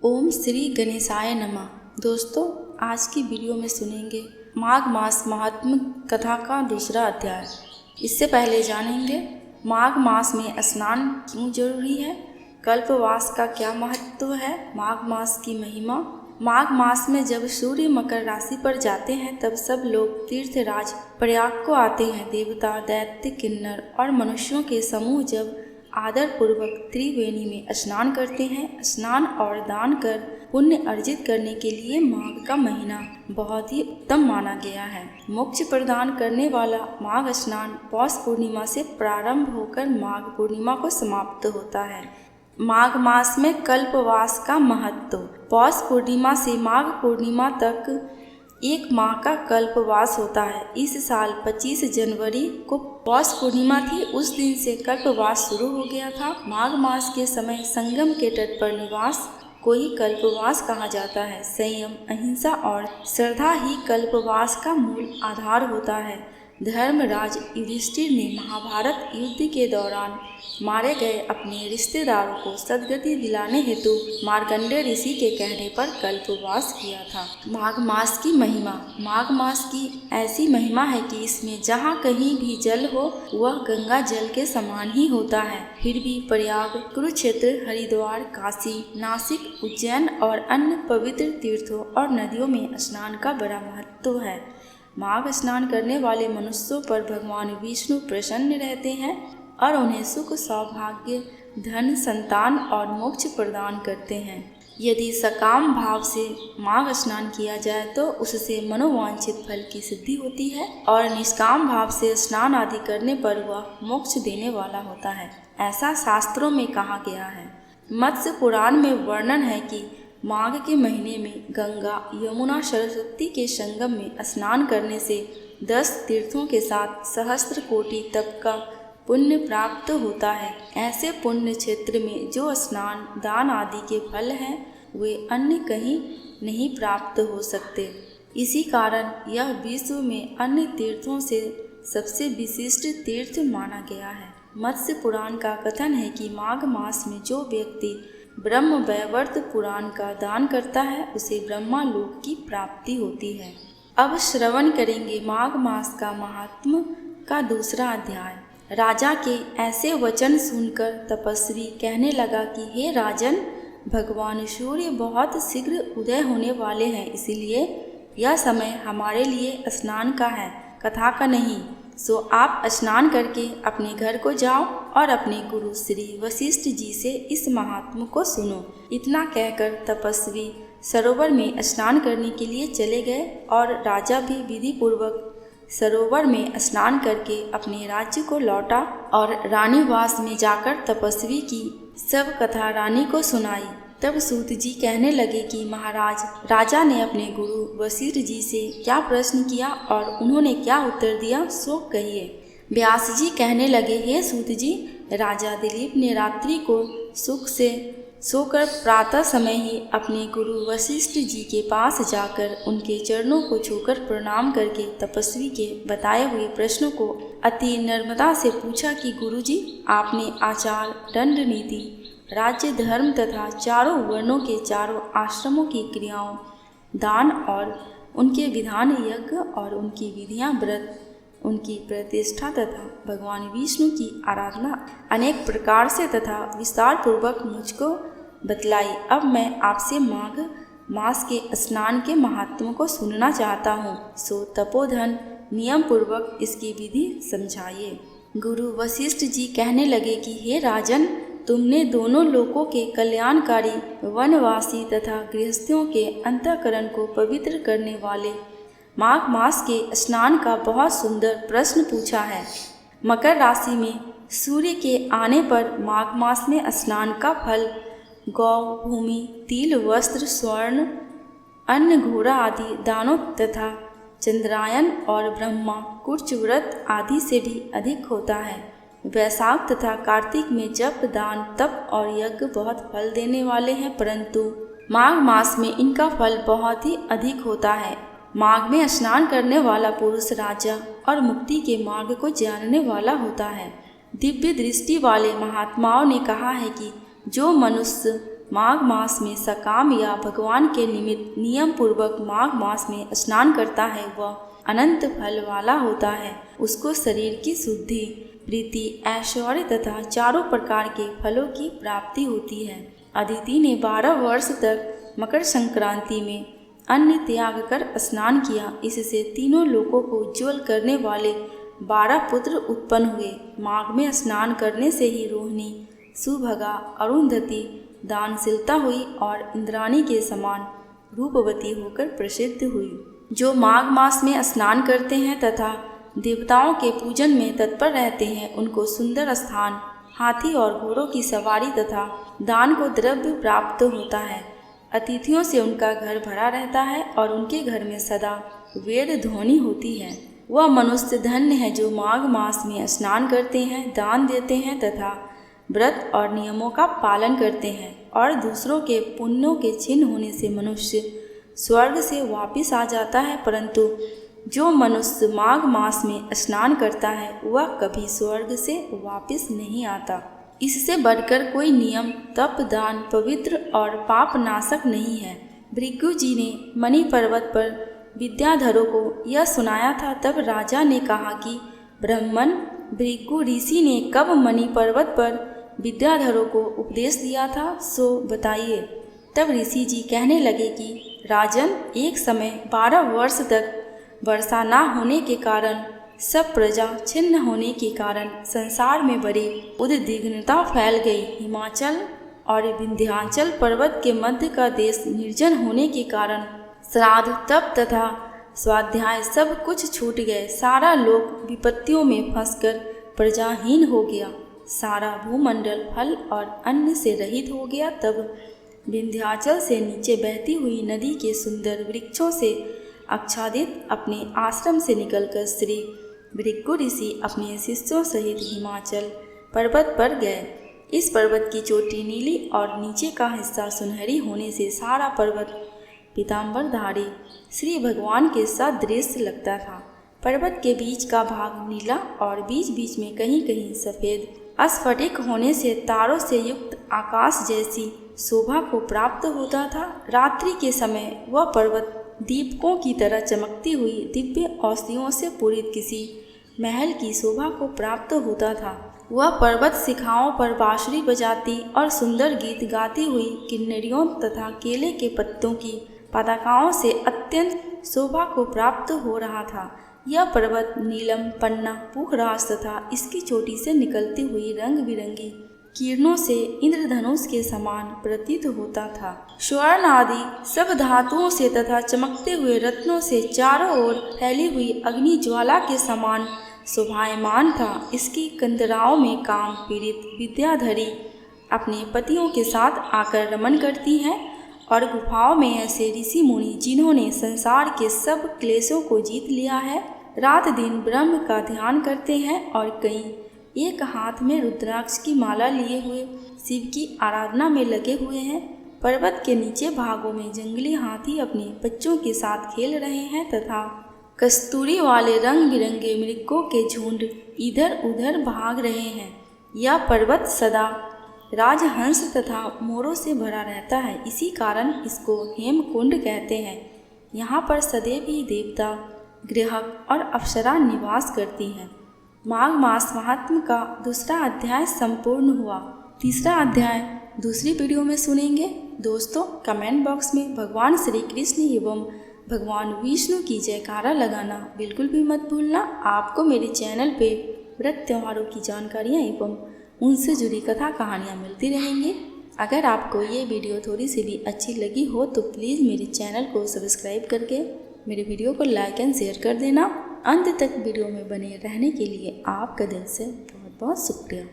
ओम श्री गणेशाय नमः। दोस्तों, आज की वीडियो में सुनेंगे माघ मास महात्म कथा का दूसरा अध्याय। इससे पहले जानेंगे माघ मास में स्नान क्यों जरूरी है, कल्पवास का क्या महत्व है, माघ मास की महिमा। माघ मास में जब सूर्य मकर राशि पर जाते हैं तब सब लोग तीर्थराज प्रयाग को आते हैं। देवता, दैत्य, किन्नर और मनुष्यों के समूह जब आदर पूर्वक त्रिवेणी में स्नान करते हैं। स्नान और दान कर पुण्य अर्जित करने के लिए माघ का महीना बहुत ही उत्तम माना गया है। मोक्ष प्रदान करने वाला माघ स्नान पौष पूर्णिमा से प्रारंभ होकर माघ पूर्णिमा को समाप्त होता है। माघ मास में कल्पवास का महत्व। पौष पूर्णिमा से माघ पूर्णिमा तक एक माह का कल्पवास होता है। इस साल 25 जनवरी को पौष पूर्णिमा थी। उस दिन से कल्पवास शुरू हो गया था। माघ मास के समय संगम के तट पर निवास को ही कल्पवास कहा जाता है। संयम, अहिंसा और श्रद्धा ही कल्पवास का मूल आधार होता है। धर्मराज युधिष्ठिर ने महाभारत युद्ध के दौरान मारे गए अपने रिश्तेदारों को सद्गति दिलाने हेतु मार्कंडेय ऋषि के कहने पर कल्पवास किया था। माघ मास की महिमा। माघ मास की ऐसी महिमा है कि इसमें जहाँ कहीं भी जल हो वह गंगा जल के समान ही होता है। फिर भी प्रयाग, कुरुक्षेत्र, हरिद्वार, काशी, नासिक, उज्जैन और अन्य पवित्र तीर्थों और नदियों में स्नान का बड़ा महत्व है। माघ स्नान करने वाले मनुष्यों पर भगवान विष्णु प्रसन्न रहते हैं और उन्हें सुख, सौभाग्य, धन, संतान और मोक्ष प्रदान करते हैं। यदि सकाम भाव से माघ स्नान किया जाए तो उससे मनोवांछित फल की सिद्धि होती है और निष्काम भाव से स्नान आदि करने पर वह मोक्ष देने वाला होता है, ऐसा शास्त्रों में कहा गया है। मत्स्य पुराण में वर्णन है कि माघ के महीने में गंगा, यमुना, सरस्वती के संगम में स्नान करने से 10 तीर्थों के साथ सहस्त्र कोटि तप का पुण्य प्राप्त होता है। ऐसे पुण्य क्षेत्र में जो स्नान, दान आदि के फल हैं वे अन्य कहीं नहीं प्राप्त हो सकते। इसी कारण यह विश्व में अन्य तीर्थों से सबसे विशिष्ट तीर्थ माना गया है। मत्स्य पुराण का कथन है कि माघ मास में जो व्यक्ति ब्रह्म वैवर्त पुराण का दान करता है उसे ब्रह्मा लोक की प्राप्ति होती है। अब श्रवण करेंगे माघ मास का महात्म का दूसरा अध्याय। राजा के ऐसे वचन सुनकर तपस्वी कहने लगा कि हे राजन, भगवान सूर्य बहुत शीघ्र उदय होने वाले हैं, इसलिए यह समय हमारे लिए स्नान का है, कथा का नहीं। सो आप स्नान करके अपने घर को जाओ और अपने गुरु श्री वशिष्ठ जी से इस महात्म को सुनो। इतना कहकर तपस्वी सरोवर में स्नान करने के लिए चले गए और राजा भी विधि पूर्वक सरोवर में स्नान करके अपने राज्य को लौटा और रानीवास में जाकर तपस्वी की सब कथा रानी को सुनाई। तब सूत जी कहने लगे कि महाराज, राजा ने अपने गुरु वशिष्ठ जी से क्या प्रश्न किया और उन्होंने क्या उत्तर दिया, सो कहिए। व्यास जी कहने लगे, हे सूत जी, राजा दिलीप ने रात्रि को सुख से सोकर प्रातः समय ही अपने गुरु वशिष्ठ जी के पास जाकर उनके चरणों को छूकर प्रणाम करके तपस्वी के बताए हुए प्रश्नों को अति नम्रता से पूछा कि गुरुजी, आपने आचार, दंड नीति, राज्य, धर्म तथा चारों वर्णों के चारों आश्रमों की क्रियाओं, दान और उनके विधान, यज्ञ और उनकी विधियां, व्रत, उनकी प्रतिष्ठा तथा भगवान विष्णु की आराधना अनेक प्रकार से तथा विस्तार पूर्वक मुझको बतलाई। अब मैं आपसे माघ मास के स्नान के महात्म को सुनना चाहता हूँ, सो तपोधन नियम पूर्वक इसकी विधि समझाइए। गुरु वशिष्ठ जी कहने लगे कि हे राजन, तुमने दोनों लोकों के कल्याणकारी, वनवासी तथा गृहस्थियों के अंतःकरण को पवित्र करने वाले माघ मास के स्नान का बहुत सुंदर प्रश्न पूछा है। मकर राशि में सूर्य के आने पर माघ मास में स्नान का फल गौ, भूमि, तिल, वस्त्र, स्वर्ण, अन्न, घोड़ा आदि दानों तथा चंद्रायन और ब्रह्मा कुर्च व्रत आदि से भी अधिक होता है। वैशाख तथा कार्तिक में जप, दान, तप और यज्ञ बहुत फल देने वाले हैं, परंतु माघ मास में इनका फल बहुत ही अधिक होता है। माघ में स्नान करने वाला पुरुष राजा और मुक्ति के मार्ग को जानने वाला होता है। दिव्य दृष्टि वाले महात्माओं ने कहा है कि जो मनुष्य माघ मास में सकाम या भगवान के निमित्त नियम पूर्वक माघ मास में स्नान करता है वह अनंत फल वाला होता है। उसको शरीर की शुद्धि, प्रीति, ऐश्वर्य तथा चारों प्रकार के फलों की प्राप्ति होती है। अदिति ने 12 वर्ष तक मकर संक्रांति में अन्न त्याग कर स्नान किया। इससे तीनों लोकों को उज्ज्वल करने वाले 12 पुत्र उत्पन्न हुए। माघ में स्नान करने से ही रोहिणी, सुभगा, अरुंधति दानशीलता हुई और इंद्राणी के समान रूपवती होकर प्रसिद्ध हुई। जो माघ मास में स्नान करते हैं तथा देवताओं के पूजन में तत्पर रहते हैं उनको सुंदर स्थान, हाथी और घोड़ों की सवारी तथा दान को द्रव्य प्राप्त होता है। अतिथियों से उनका घर भरा रहता है और उनके घर में सदा वेद ध्वनि होती है। वह मनुष्य धन्य है जो माघ मास में स्नान करते हैं, दान देते हैं तथा व्रत और नियमों का पालन करते हैं। और दूसरों के पुण्यों के चिन्ह होने से मनुष्य स्वर्ग से वापिस आ जाता है, परंतु जो मनुष्य माघ मास में स्नान करता है वह कभी स्वर्ग से वापिस नहीं आता। इससे बढ़कर कोई नियम, तप, दान पवित्र और पाप नाशक नहीं है। भृगु जी ने मणि पर्वत पर विद्याधरों को यह सुनाया था। तब राजा ने कहा कि ब्राह्मण भृगु ऋषि ने कब मणि पर्वत पर विद्याधरों को उपदेश दिया था, सो बताइए। तब ऋषि जी कहने लगे कि राजन, एक समय 12 वर्ष तक वर्षा न होने के कारण, सब प्रजा छिन्न होने के कारण संसार में बड़ी उद्विग्नता फैल गई। हिमाचल और विंध्याचल पर्वत के मध्य का देश निर्जन होने के कारण श्राद्ध, तप तथा स्वाध्याय सब कुछ छूट गए। सारा लोक विपत्तियों में फंसकर प्रजाहीन हो गया। सारा भूमंडल फल और अन्न से रहित हो गया। तब विंध्याचल से नीचे बहती हुई नदी के सुंदर वृक्षों से आच्छादित अपने आश्रम से निकलकर श्री भृगु ऋषि अपने शिष्यों सहित हिमाचल पर्वत पर गए। इस पर्वत की चोटी नीली और नीचे का हिस्सा सुनहरी होने से सारा पर्वत पीताम्बरधारी श्री भगवान के सदृश लगता था। पर्वत के बीच का भाग नीला और बीच बीच में कहीं कहीं सफ़ेद स्फटिक होने से तारों से युक्त आकाश जैसी शोभा को प्राप्त होता था। रात्रि के समय वह पर्वत दीपकों की तरह चमकती हुई दिव्य औषधियों से पूरित किसी महल की शोभा को प्राप्त होता था। वह पर्वत शिखाओं पर बांसुरी बजाती और सुंदर गीत गाती हुई किन्नरियों तथा केले के पत्तों की पताकाओं से अत्यंत शोभा को प्राप्त हो रहा था। यह पर्वत नीलम, पन्ना, पुखराज तथा इसकी चोटी से निकलती हुई रंग बिरंगी किरणों से इंद्रधनुष के समान प्रतीत होता था। स्वर्ण आदि सब धातुओं से तथा चमकते हुए रत्नों से चारों ओर फैली हुई अग्नि ज्वाला के समान शोभायमान था। इसकी कंदराओं में काम पीड़ित विद्याधरी अपने पतियों के साथ आकर रमन करती हैं और गुफाओं में ऐसे ऋषि मुनि जिन्होंने संसार के सब क्लेशों को जीत लिया है, रात दिन ब्रह्म का ध्यान करते हैं और कई एक हाथ में रुद्राक्ष की माला लिए हुए शिव की आराधना में लगे हुए हैं। पर्वत के नीचे भागों में जंगली हाथी अपने बच्चों के साथ खेल रहे हैं तथा कस्तूरी वाले रंग बिरंगे मृगों के झुंड इधर उधर भाग रहे हैं। यह पर्वत सदा राजहंस तथा मोरों से भरा रहता है, इसी कारण इसको हेमकुंड कहते हैं। यहाँ पर सदैव ही देवता, गृहक और अप्सरा निवास करती हैं। माघ मास महात्म्य का दूसरा अध्याय संपूर्ण हुआ। तीसरा अध्याय दूसरी वीडियो में सुनेंगे। दोस्तों, कमेंट बॉक्स में भगवान श्री कृष्ण एवं भगवान विष्णु की जयकारा लगाना बिल्कुल भी मत भूलना। आपको मेरे चैनल पे व्रत त्योहारों की जानकारियाँ एवं उनसे जुड़ी कथा कहानियाँ मिलती रहेंगी। अगर आपको ये वीडियो थोड़ी सी भी अच्छी लगी हो तो प्लीज़ मेरे चैनल को सब्सक्राइब करके मेरे वीडियो को लाइक एंड शेयर कर देना। अंत तक वीडियो में बने रहने के लिए आपका दिल से बहुत बहुत शुक्रिया।